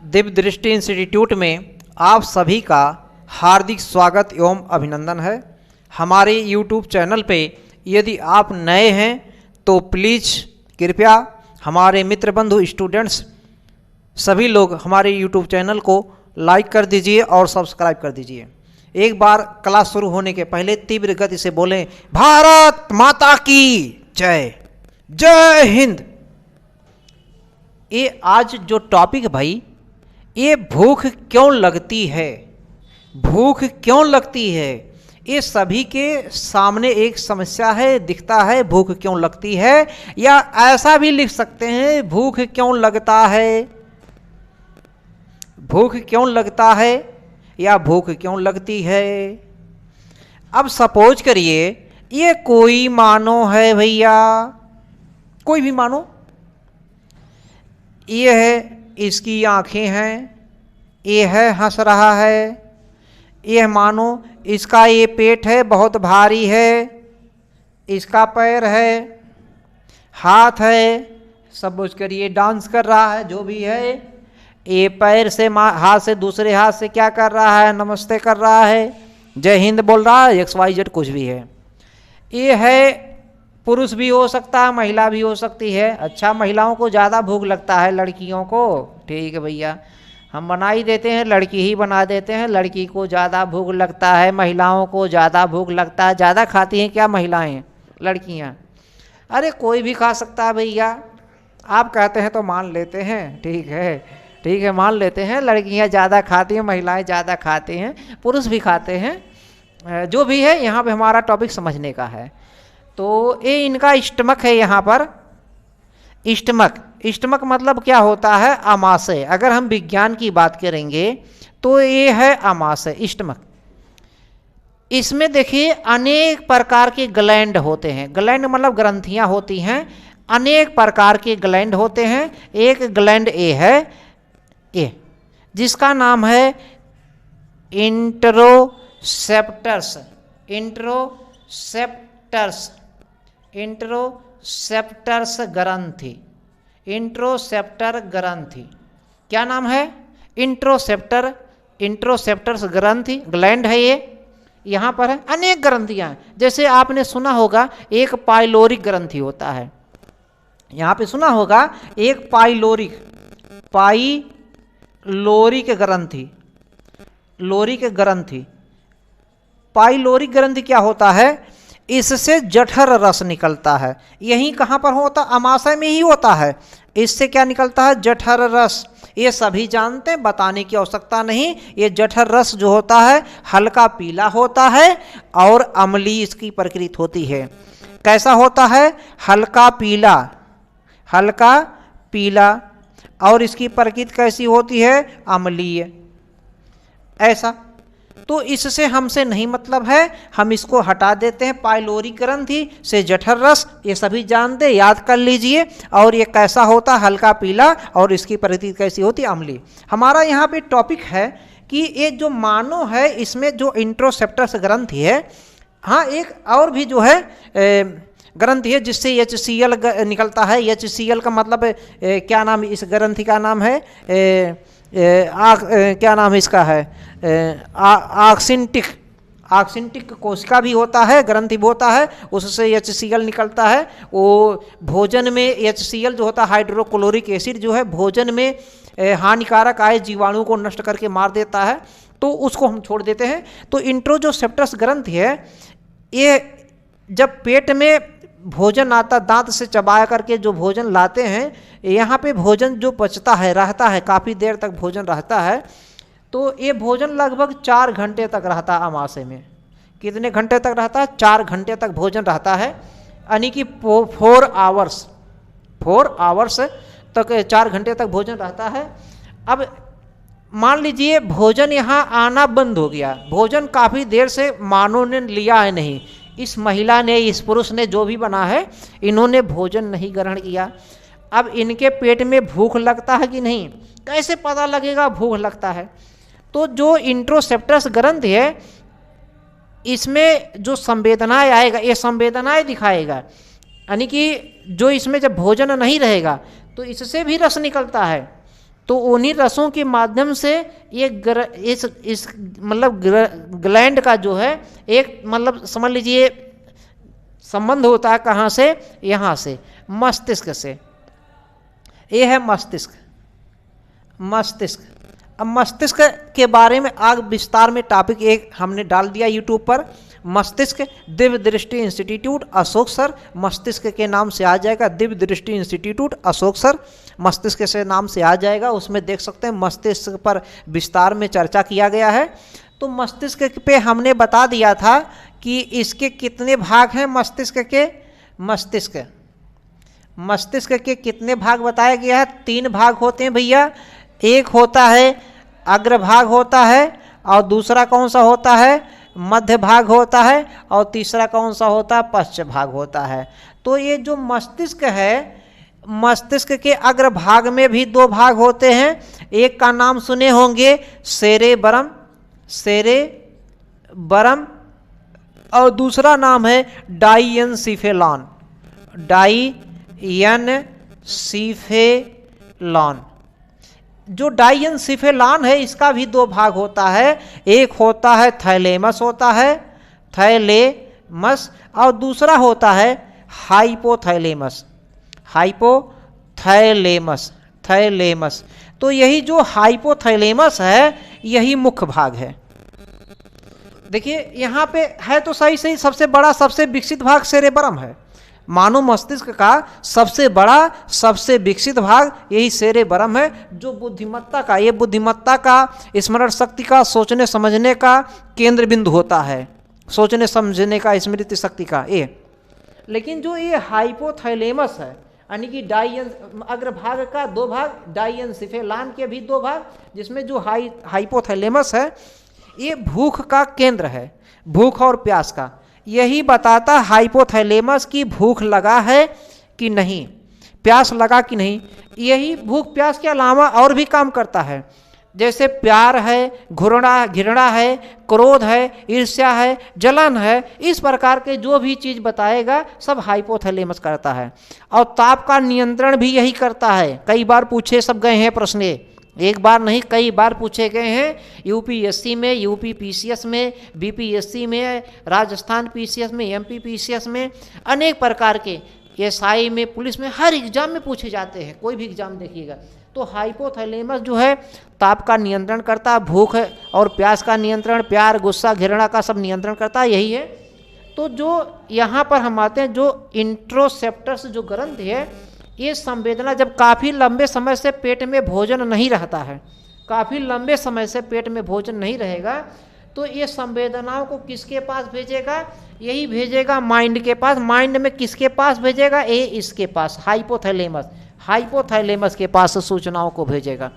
दिव्य दृष्टि इंस्टीट्यूट में आप सभी का हार्दिक स्वागत एवं अभिनंदन है। हमारे YouTube चैनल पे यदि आप नए हैं तो प्लीज़ कृपया हमारे मित्र बंधु स्टूडेंट्स सभी लोग हमारे YouTube चैनल को लाइक कर दीजिए और सब्सक्राइब कर दीजिए। एक बार क्लास शुरू होने के पहले तीव्र गति से बोलें, भारत माता की जय, जय हिंद। ये आज जो टॉपिक भाई, ये भूख क्यों लगती है, भूख क्यों लगती है, ये सभी के सामने एक समस्या है, दिखता है भूख क्यों लगती है, या ऐसा भी लिख सकते हैं भूख क्यों लगता है, भूख क्यों लगता है या भूख क्यों लगती है। अब सपोज करिए ये कोई मानो है भैया, कोई भी मानो, ये है, इसकी आंखें हैं, ये है हंस रहा है, ये मानो इसका ये पेट है बहुत भारी है, इसका पैर है, हाथ है, सपोज करिए डांस कर रहा है, जो भी है, ये पैर से हाथ से दूसरे हाथ से क्या कर रहा है, नमस्ते कर रहा है, जय हिंद बोल रहा है, XYZ कुछ भी है। ये है, पुरुष भी हो सकता है, महिला भी हो सकती है। अच्छा, महिलाओं को ज़्यादा भूख लगता है लड़कियों को, ठीक है भैया, हम बना ही देते हैं, लड़की ही बना देते हैं, लड़की को ज़्यादा भूख लगता है, महिलाओं को ज़्यादा भूख लगता है। ज़्यादा खाती हैं क्या महिलाएं, लड़कियां? अरे कोई भी खा सकता है भैया, आप कहते हैं तो मान लेते हैं, ठीक है, ठीक है, मान लेते हैं, लड़कियां ज़्यादा खाती हैं, महिलाएं ज़्यादा खाते हैं, पुरुष भी खाते हैं, जो भी है, यहाँ पे हमारा टॉपिक समझने का है। तो ये इनका स्टमक है, यहाँ पर स्टमक, स्टमक मतलब क्या होता है, आमाशय। अगर हम विज्ञान की बात करेंगे तो ये है आमाशय, स्टमक। इसमें देखिए अनेक प्रकार के ग्लैंड होते हैं, ग्लैंड मतलब ग्रंथियां होती हैं, अनेक प्रकार के ग्लैंड होते हैं। एक ग्लैंड ए है, ए, जिसका नाम है इंट्रोसेप्टर्स, इंट्रोसेप्टर्स, इंट्रोसेप्टर्स ग्रंथि, इंट्रोसेप्टर ग्रंथि, क्या नाम है, इंट्रोसेप्टर, इंट्रोसेप्टर्स ग्रंथि, ग्लैंड है ये, यहाँ पर है। अनेक ग्रंथियाँ, जैसे आपने सुना होगा एक पाइलोरिक ग्रंथि होता है, यहाँ पे सुना होगा एक पाइलोरिक, पाइलोरिक ग्रंथि, लोरिक ग्रंथि। पाइलोरिक ग्रंथि क्या होता है, इससे जठर रस निकलता है। यही कहाँ पर होता, आमाशय में ही होता है। इससे क्या निकलता है, जठर रस। ये सभी जानते हैं, बताने की आवश्यकता नहीं। ये जठर रस जो होता है हल्का पीला होता है और अम्लीय इसकी प्रकृति होती है। कैसा होता है, हल्का पीला, हल्का पीला, और इसकी प्रकृति कैसी होती है, अम्लीय, ऐसा। तो इससे हमसे नहीं मतलब है, हम इसको हटा देते हैं। पाइलोरिक ग्रंथि से जठर रस, ये सभी जानते, याद कर लीजिए। और ये कैसा होता है, हल्का पीला, और इसकी प्रकृति कैसी होती है, अम्लीय। हमारा यहाँ पे टॉपिक है कि ये जो मानो है, इसमें जो इंट्रोसेप्टर्स ग्रंथि है, हाँ एक और भी जो है ग्रंथि है जिससे HCl निकलता है। HCl का मतलब क्या नाम, इस ग्रंथि का नाम है क्या नाम है इसका है, ऑक्सिंटिक, ऑक्सिंटिक कोशिका भी होता है, ग्रंथि भी होता है, उससे HCl निकलता है। वो भोजन में HCl जो होता है, हाइड्रोक्लोरिक एसिड जो है, भोजन में हानिकारक आए जीवाणु को नष्ट करके मार देता है, तो उसको हम छोड़ देते हैं। तो इंट्रोसेप्टर्स ग्रंथि है, ये जब पेट में भोजन आता, दांत से चबाया करके जो भोजन लाते हैं, यहाँ पे भोजन जो बचता है, रहता है, काफ़ी देर तक भोजन रहता है। तो ये भोजन लगभग 4 घंटे तक रहता है आमाशय में। कितने घंटे तक रहता है, 4 घंटे तक भोजन रहता है, यानी कि 4 आवर्स, 4 आवर्स तक, 4 घंटे तक भोजन रहता है। अब मान लीजिए भोजन यहाँ आना बंद हो गया, भोजन काफ़ी देर से मानव ने लिया है नहीं, इस महिला ने, इस पुरुष ने, जो भी बना है, इन्होंने भोजन नहीं ग्रहण किया। अब इनके पेट में भूख लगता है कि नहीं, कैसे पता लगेगा भूख लगता है? तो जो इंट्रोसेप्टर्स ग्रंथि है, इसमें जो संवेदनाएं आएगा, ये संवेदनाएं दिखाएगा, यानी कि जो इसमें जब भोजन नहीं रहेगा तो इससे भी रस निकलता है। तो उन्हीं रसों के माध्यम से ये इस मतलब ग्लैंड का जो है एक मतलब समझ लीजिए संबंध होता है कहाँ से, यहाँ से मस्तिष्क से। ये है मस्तिष्क। मस्तिष्क, अब मस्तिष्क के बारे में आग विस्तार में टॉपिक एक हमने डाल दिया यूट्यूब पर, मस्तिष्क दिव्य दृष्टि इंस्टीट्यूट अशोक सर, मस्तिष्क के नाम से आ जाएगा, दिव्य दृष्टि इंस्टीट्यूट अशोक सर, मस्तिष्क से नाम से आ जाएगा। उसमें देख सकते हैं मस्तिष्क पर विस्तार में चर्चा किया गया है। तो मस्तिष्क पे हमने बता दिया था कि इसके कितने भाग हैं मस्तिष्क के। मस्तिष्क के कितने भाग बताया गया है, 3 भाग होते हैं भैया। एक होता है अग्रभाग होता है, और दूसरा कौन सा होता है, मध्य भाग होता है, और तीसरा कौन सा होता है, पश्च भाग होता है। तो ये जो मस्तिष्क है, मस्तिष्क के अग्रभाग में भी 2 भाग होते हैं। एक का नाम सुने होंगे सेरेबरम, और दूसरा नाम है डाइएनसीफेलॉन। जो डाइएनसीफेलॉन है इसका भी 2 भाग होता है। एक होता है थैलेमस होता है, थैलेमस, और दूसरा होता है हाइपोथैलेमस। तो यही जो हाइपोथैलेमस है यही मुख्य भाग है। देखिए यहाँ पे है तो सही सबसे बड़ा सबसे विकसित भाग सेरेबरम है। मानव मस्तिष्क का सबसे बड़ा सबसे विकसित भाग यही सेरेबरम है, जो बुद्धिमत्ता का स्मरण शक्ति का, सोचने समझने का केंद्र बिंदु होता है, सोचने समझने का, स्मृति शक्ति का ये। लेकिन जो ये हाइपोथैलेमस है, यानी कि अग्रभाग का 2 भाग, डाइएनसीफेलॉन के भी 2 भाग, जिसमें जो हाइपोथैलेमस है ये भूख का केंद्र है, भूख और प्यास का। यही बताता हाइपोथैलेमस की भूख लगा है कि नहीं, प्यास लगा कि नहीं। यही भूख प्यास के अलावा और भी काम करता है, जैसे प्यार है, घृणा है, क्रोध है, ईर्ष्या है, जलन है, इस प्रकार के जो भी चीज़ बताएगा सब हाइपोथैलेमस करता है। और ताप का नियंत्रण भी यही करता है। कई बार पूछे सब गए हैं प्रश्न, एक बार नहीं कई बार पूछे गए हैं, यूपीएससी में, यूपी पीसीएस में, बीपीएससी में, राजस्थान पीसीएस में, एमपी पीसीएस में, अनेक प्रकार के एसआई में, पुलिस में, हर एग्जाम में पूछे जाते हैं। कोई भी एग्जाम देखिएगा तो हाइपोथैलेमस जो है ताप का नियंत्रण करता है, भूख और प्यास का नियंत्रण, प्यार गुस्सा घृणा का सब नियंत्रण करता है, यही है। तो जो यहाँ पर हम आते हैं, जो इंट्रोसेप्टर्स जो ग्रंथि है, ये संवेदना जब काफ़ी लंबे समय से पेट में भोजन नहीं रहता है, काफ़ी लंबे समय से पेट में भोजन नहीं रहेगा, तो ये संवेदनाओं को किसके पास भेजेगा, यही भेजेगा माइंड के पास। माइंड में किसके पास भेजेगा, ये इसके पास, हाइपोथैलेमस के पास सूचनाओं को भेजेगा।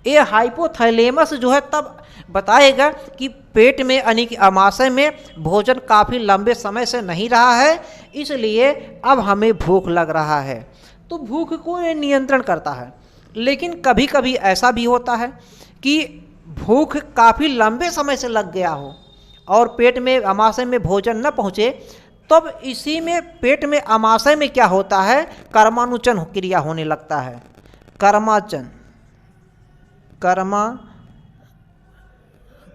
ये हाइपोथैलेमस जो है तब बताएगा कि पेट में यानी कि अमाशय में भोजन काफ़ी लंबे समय से नहीं रहा है, इसलिए अब हमें भूख लग रहा है, तो भूख को ये नियंत्रण करता है। लेकिन कभी कभी ऐसा भी होता है कि भूख काफ़ी लंबे समय से लग गया हो और पेट में अमाशय में भोजन न पहुँचे, तब इसी में पेट में अमाशय में क्या होता है, कर्मानुचन क्रिया होने लगता है।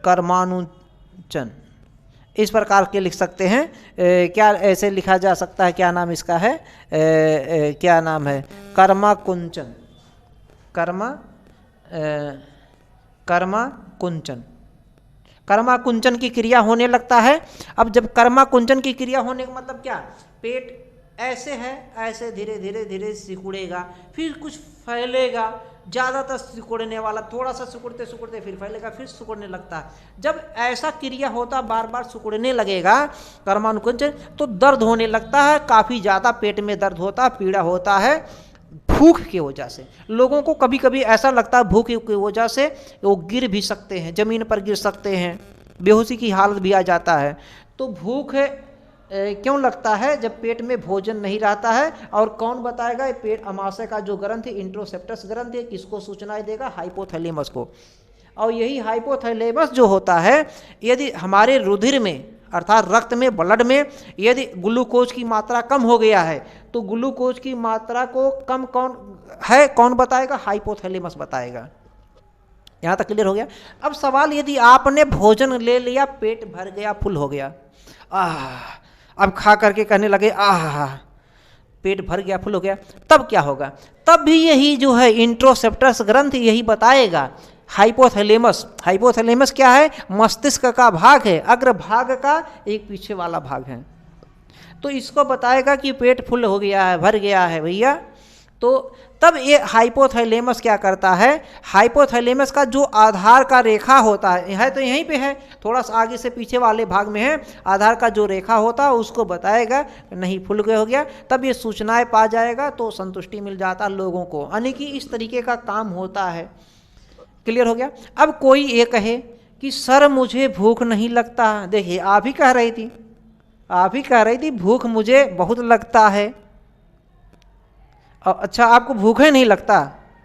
कर्मानुचन इस प्रकार के लिख सकते हैं। क्या ऐसे लिखा जा सकता है, क्या नाम इसका है, क्या नाम है, कर्माकुंचन, कर्माकुंचन की क्रिया होने लगता है। अब जब कर्माकुंचन की क्रिया होने का मतलब क्या, पेट ऐसे है, ऐसे धीरे धीरे धीरे सिकुड़ेगा, फिर कुछ फैलेगा, ज़्यादातर सिकुड़ने वाला, थोड़ा सा सिकुड़ते सिकुड़ते फिर फैलेगा, फिर सिकुड़ने लगता है। जब ऐसा क्रिया होता, बार बार सिकुड़ने लगेगा कर्मानुकुंचन, तो दर्द होने लगता है, काफ़ी ज़्यादा पेट में दर्द होता है, पीड़ा होता है भूख की वजह से। लोगों को कभी कभी ऐसा लगता है भूख की वजह से वो गिर भी सकते हैं, ज़मीन पर गिर सकते हैं, बेहोशी की हालत भी आ जाता है। तो भूख क्यों लगता है, जब पेट में भोजन नहीं रहता है। और कौन बताएगा, पेट अमाशय का जो ग्रंथि इंट्रोसेप्टस ग्रंथि, किसको सूचनाएं देगा, हाइपोथैलेमस को। और यही हाइपोथैलेमस जो होता है, यदि हमारे रुधिर में अर्थात रक्त में, ब्लड में यदि ग्लूकोज की मात्रा कम हो गया है तो ग्लूकोज की मात्रा को कम कौन बताएगा? हाइपोथैलेमस बताएगा। यहाँ तक क्लियर हो गया। अब सवाल, यदि आपने भोजन ले लिया, पेट भर गया, फुल हो गया, अब खा करके कहने लगे पेट भर गया, फुल हो गया, तब क्या होगा? तब भी यही जो है इंट्रोसेप्टर्स ग्रंथि यही बताएगा। हाइपोथैलेमस क्या है? मस्तिष्क का भाग है, अग्रभाग का एक पीछे वाला भाग है। तो इसको बताएगा कि पेट फुल हो गया है, भर गया है भैया। तो तब ये हाइपोथैलेमस क्या करता है? हाइपोथैलेमस का जो आधार का रेखा होता है तो यहीं पे है, थोड़ा सा आगे से पीछे वाले भाग में है, आधार का जो रेखा होता है उसको बताएगा नहीं फुल गया, हो गया, तब ये सूचनाएं पा जाएगा तो संतुष्टि मिल जाता लोगों को। यानी कि इस तरीके का काम होता है। क्लियर हो गया। अब कोई ये कहे कि सर मुझे भूख नहीं लगता, देखिए आप ही कह रही थी भूख मुझे बहुत लगता है। अच्छा, आपको भूखे नहीं लगता?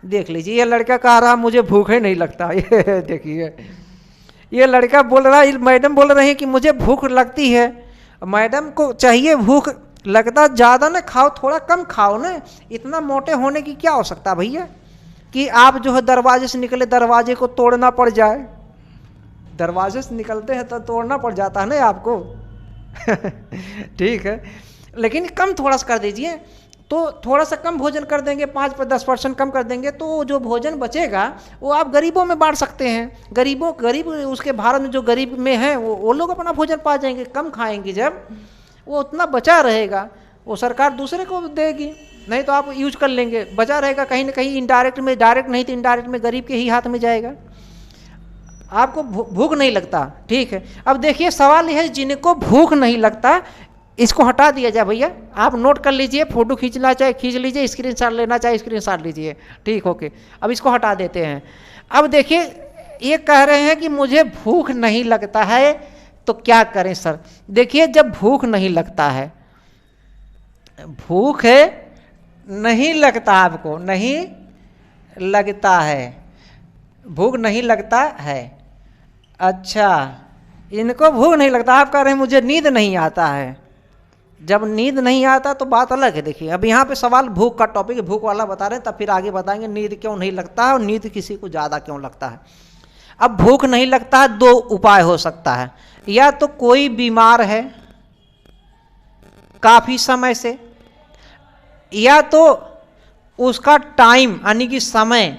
देख लीजिए, ये लड़का कह रहा मुझे भूखे नहीं लगता। ये देखिए, ये लड़का बोल रहा है, मैडम बोल रहे हैं कि मुझे भूख लगती है। मैडम को चाहिए भूख लगता ज़्यादा ना खाओ, थोड़ा कम खाओ ना, इतना मोटे होने की क्या आवश्यकता भैया कि आप जो है दरवाजे से निकले, दरवाजे को तोड़ना पड़ जाए। दरवाजे से निकलते हैं तो तोड़ना पड़ जाता है ना आपको। ठीक है, लेकिन कम थोड़ा सा कर दीजिए, तो थोड़ा सा कम भोजन कर देंगे, 5-10% कम कर देंगे तो जो भोजन बचेगा वो आप गरीबों में बांट सकते हैं। गरीब उसके भारत में जो गरीब में हैं वो लोग अपना भोजन पा जाएंगे। कम खाएंगे जब, वो उतना बचा रहेगा, वो सरकार दूसरे को देगी, नहीं तो आप यूज कर लेंगे, बचा रहेगा कहीं ना कहीं इनडायरेक्ट में, डायरेक्ट नहीं तो इनडायरेक्ट में गरीब के ही हाथ में जाएगा। आपको भूख नहीं लगता, ठीक है। अब देखिए सवाल यह है, जिनको भूख नहीं लगता इसको हटा दिया जाए भैया, आप नोट कर लीजिए, फोटो खींचना चाहे खींच लीजिए, स्क्रीनशॉट लेना चाहे स्क्रीनशॉट लीजिए, ठीक ओके। अब इसको हटा देते हैं। अब देखिए ये कह रहे हैं कि मुझे भूख नहीं लगता है, तो क्या करें सर? देखिए जब भूख नहीं लगता है, भूख नहीं लगता, आपको नहीं लगता है, भूख नहीं लगता है, अच्छा इनको भूख नहीं लगता, आप कह रहे हैं मुझे नींद नहीं आता है। जब नींद नहीं आता तो बात अलग है। देखिए अब यहाँ पे सवाल भूख का टॉपिक है, भूख वाला बता रहे हैं, तब फिर आगे बताएंगे नींद क्यों नहीं लगता है और नींद किसी को ज़्यादा क्यों लगता है। अब भूख नहीं लगता है, दो उपाय हो सकता है, या तो कोई बीमार है काफ़ी समय से, या तो उसका टाइम यानी कि समय,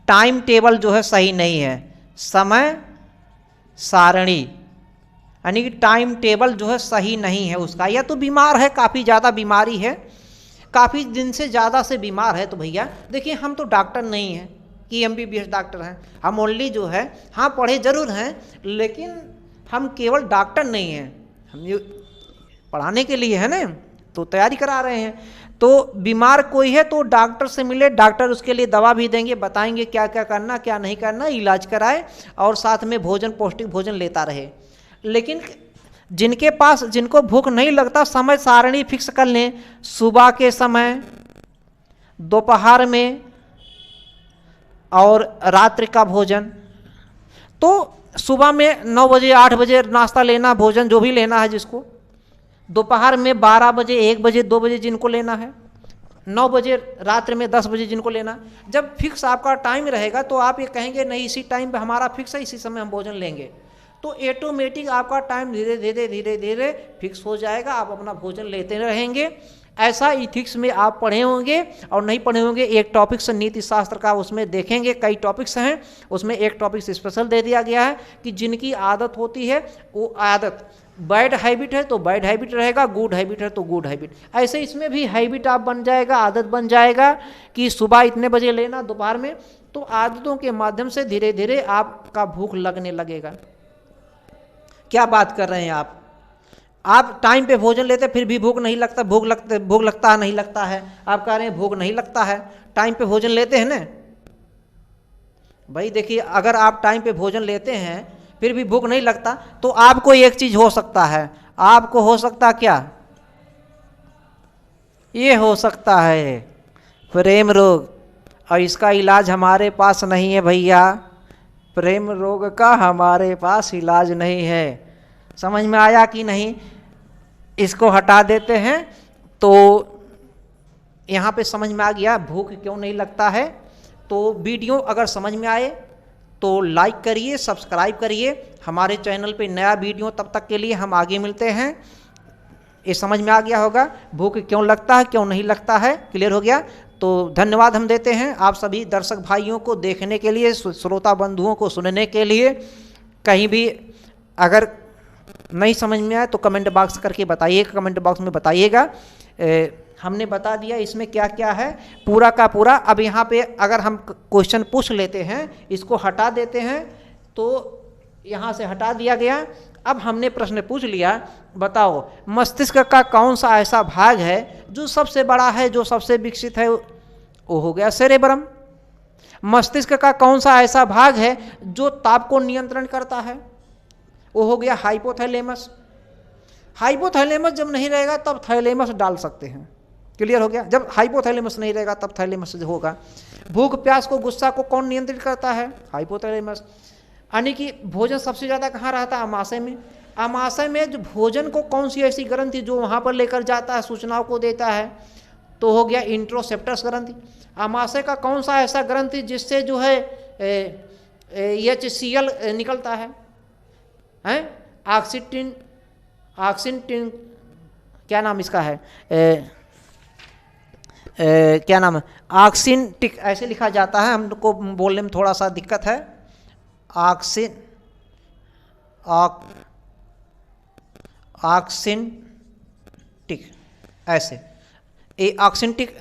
टाइम टेबल जो है सही नहीं है, समय सारणी यानी कि टाइम टेबल जो है सही नहीं है उसका, या तो बीमार है, काफ़ी ज़्यादा बीमारी है, काफ़ी दिन से ज़्यादा से बीमार है। तो भैया देखिए हम तो डॉक्टर नहीं हैं कि MBBS डॉक्टर हैं, हम ओनली जो है हाँ पढ़े ज़रूर हैं, लेकिन हम केवल डॉक्टर नहीं हैं, हम ये पढ़ाने के लिए है ना, तो तैयारी करा रहे हैं। तो बीमार कोई है तो डॉक्टर से मिले, डॉक्टर उसके लिए दवा भी देंगे, बताएंगे क्या क्या करना क्या नहीं करना, इलाज कराए और साथ में भोजन, पौष्टिक भोजन लेता रहे। लेकिन जिनको भूख नहीं लगता, समय सारणी फिक्स कर लें, सुबह के समय, दोपहर में और रात्रि का भोजन। तो सुबह में 9 बजे 8 बजे नाश्ता लेना, भोजन जो भी लेना है जिसको, दोपहर में 12 बजे 1 बजे 2 बजे जिनको लेना है, 9 बजे रात्रि में 10 बजे जिनको लेना। जब फिक्स आपका टाइम रहेगा तो आप ये कहेंगे नहीं इसी टाइम पे हमारा फिक्स है, इसी समय हम भोजन लेंगे, तो ऑटोमेटिक आपका टाइम धीरे धीरे फिक्स हो जाएगा, आप अपना भोजन लेते रहेंगे। ऐसा इथिक्स में आप पढ़े होंगे और नहीं पढ़े होंगे, एक टॉपिक से नीति शास्त्र का उसमें देखेंगे, कई टॉपिक्स हैं, उसमें एक टॉपिक स्पेशल दे दिया गया है कि जिनकी आदत होती है वो आदत बैड हैबिट है तो बैड हैबिट रहेगा, गुड हैबिट है तो गुड हैबिट, ऐसे इसमें भी हैबिट आप बन जाएगा, आदत बन जाएगा कि सुबह इतने बजे लेना, दोपहर में। तो आदतों के माध्यम से धीरे धीरे आपका भूख लगने लगेगा। क्या बात कर रहे हैं आप टाइम पे भोजन लेते फिर भी भूख नहीं लगता, भूख लगता है नहीं लगता है, आप कह रहे हैं भूख नहीं लगता है, टाइम पे भोजन लेते हैं ना भाई। देखिए अगर आप टाइम पे भोजन लेते हैं फिर भी भूख नहीं लगता तो आपको एक चीज हो सकता है, आपको हो सकता क्या, ये हो सकता है प्रेम रोग, और इसका इलाज हमारे पास नहीं है भैया, प्रेम रोग का हमारे पास इलाज नहीं है, समझ में आया कि नहीं? इसको हटा देते हैं तो यहाँ पे समझ में आ गया भूख क्यों नहीं लगता है। तो वीडियो अगर समझ में आए तो लाइक करिए, सब्सक्राइब करिए हमारे चैनल पे नया वीडियो। तब तक के लिए हम आगे मिलते हैं। ये समझ में आ गया होगा भूख क्यों लगता है, क्यों नहीं लगता है, क्लियर हो गया। तो धन्यवाद हम देते हैं आप सभी दर्शक भाइयों को देखने के लिए, श्रोता बंधुओं को सुनने के लिए। कहीं भी अगर नहीं समझ में आए तो कमेंट बॉक्स करके बताइएगा, कमेंट बॉक्स में बताइएगा। हमने बता दिया इसमें क्या क्या है पूरा का पूरा। अब यहाँ पे अगर हम क्वेश्चन पूछ लेते हैं, इसको हटा देते हैं, तो यहाँ से हटा दिया गया। अब हमने प्रश्न पूछ लिया, बताओ मस्तिष्क का कौन सा ऐसा भाग है जो सबसे बड़ा है, जो सबसे विकसित है? वो हो गया सेरेब्रम। मस्तिष्क का कौन सा ऐसा भाग है जो ताप को नियंत्रण करता है? वो हो गया हाइपोथैलेमस। हाइपोथैलेमस जब नहीं रहेगा तब थैलेमस डाल सकते हैं, क्लियर हो गया। जब हाइपोथैलेमस नहीं रहेगा तब थैलेमस होगा। भूख प्यास को गुस्सा को कौन नियंत्रित करता है? हाइपोथैलेमस। यानी कि भोजन सबसे ज़्यादा कहाँ रहता है? आमाशय में। आमाशय में जो भोजन को कौन सी ऐसी ग्रंथि जो वहाँ पर लेकर जाता है, सूचनाओं को देता है, तो हो गया इंट्रोसेप्टस ग्रंथि। आमाशय का कौन सा ऐसा ग्रंथि जिससे जो है HCl निकलता है? ऑक्सीटिन, क्या नाम इसका है, क्या नाम है, ऑक्सिनटिक ऐसे लिखा जाता है, हमको बोलने में थोड़ा सा दिक्कत है। ऑक्सिनटिक ऐसे, ये ऑक्सिनटिक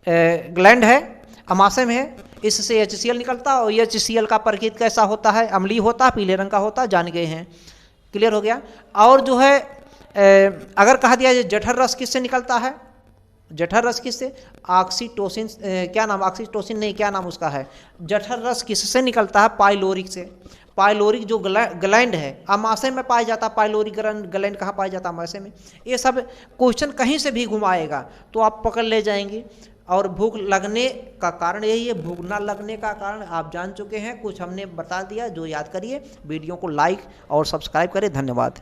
ग्लैंड है, आमाशय में है। इससे HCl निकलता है और HCl का प्रकृति कैसा होता है? अम्लीय होता है, पीले रंग का होता है, जान गए हैं, क्लियर हो गया। और जो है अगर कहा दिया जठर रस किससे निकलता है? जठर रस किससे? ऑक्सीटोसिन, क्या नाम, ऑक्सीटोसिन नहीं, क्या नाम उसका है, जठर रस किससे निकलता है? पाइलोरिक से। पाइलोरिक जो ग्लैंड है आमाशय में पाया जाता है। पाइलोरिक ग्लैंड कहाँ पाया जाता है? आमाशय में। ये सब क्वेश्चन कहीं से भी घुमाएगा तो आप पकड़ ले जाएंगे। और भूख लगने का कारण यही है, भूख ना लगने का कारण आप जान चुके हैं, कुछ हमने बता दिया जो याद करिए। वीडियो को लाइक और सब्सक्राइब करें। धन्यवाद।